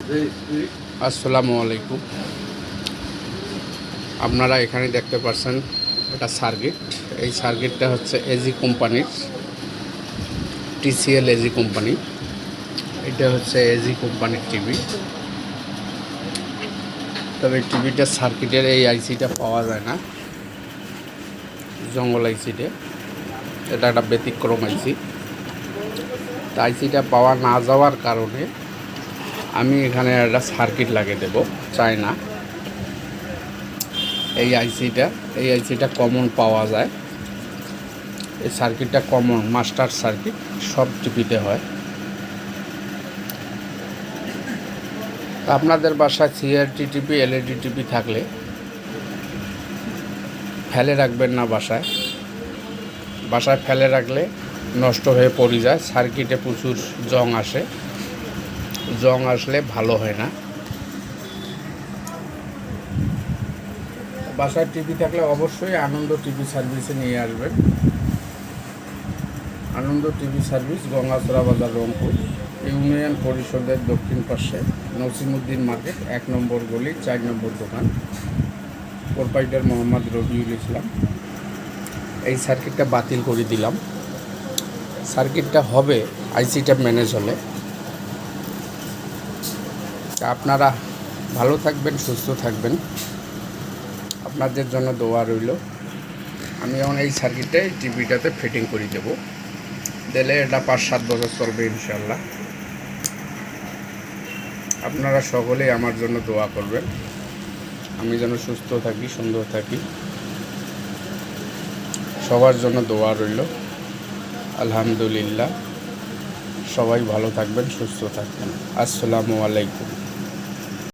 আসসালামু আলাইকুম। আপনারা এখানে দেখতে পাচ্ছেন এটা সার্কিট। এই সার্কিটটা হচ্ছে এজি কোম্পানির, টিসিএল এজি কোম্পানি। এটা হচ্ছে এজি কোম্পানির টিভি। তবে টিভিটার সার্কিটের এই আইসিটা পাওয়া যায় না, জঙ্গল আইসিতে। এটা একটা ব্যতিক্রম আইসি। তা আইসিটা পাওয়া না যাওয়ার কারণে আমি এখানে একটা সার্কিট লাগিয়ে দেব, চাই না। এই আইসিটা কমন পাওয়া যায়। এই সার্কিটটা কমন মাস্টার সার্কিট, সব টিভিতে হয়। আপনাদের বাসায় সিআরটি টিভি, এলইডি টিভি থাকলে ফেলে রাখবেন না। বাসায় ফেলে রাখলে নষ্ট হয়ে পড়ে যায়। সার্কিটে প্রচুর জং আসলে ভালো হয় না। বাসায় টিভি থাকলে অবশ্যই আনন্দ টিভি সার্ভিসে নিয়ে আসবেন। আনন্দ টিভি সার্ভিস, গঙ্গাচড়া বাজার, রংপুর, ইউনিয়ন পরিষদের দক্ষিণ পাশে, নসিমউদ্দিন মার্কেট, 1 নম্বর গলি, 4 নম্বর দোকান। প্রোপাইটার মোহাম্মদ রবিউল ইসলাম। এই সার্কিটটা বাতিল করে দিলাম। সার্কিটটা হবে আইসিটা ম্যানেজ হলে। আপনারা ভালো থাকবেন, সুস্থ থাকবেন। আপনাদের জন্য দোয়া রইল। আমি এখন এই সার্কিটে টিভিটাতে ফিটিং করে দেবো, দিলে এটা 5-7 বছর চলবে ইনশাল্লাহ। আপনারা সকলেই আমার জন্য দোয়া করবেন, আমি যেন সুস্থ থাকি, সুন্দর থাকি। সবার জন্য দোয়া রইল। আলহামদুলিল্লাহ। সবাই ভালো থাকবেন, সুস্থ থাকবেন। আসসালামু আলাইকুম।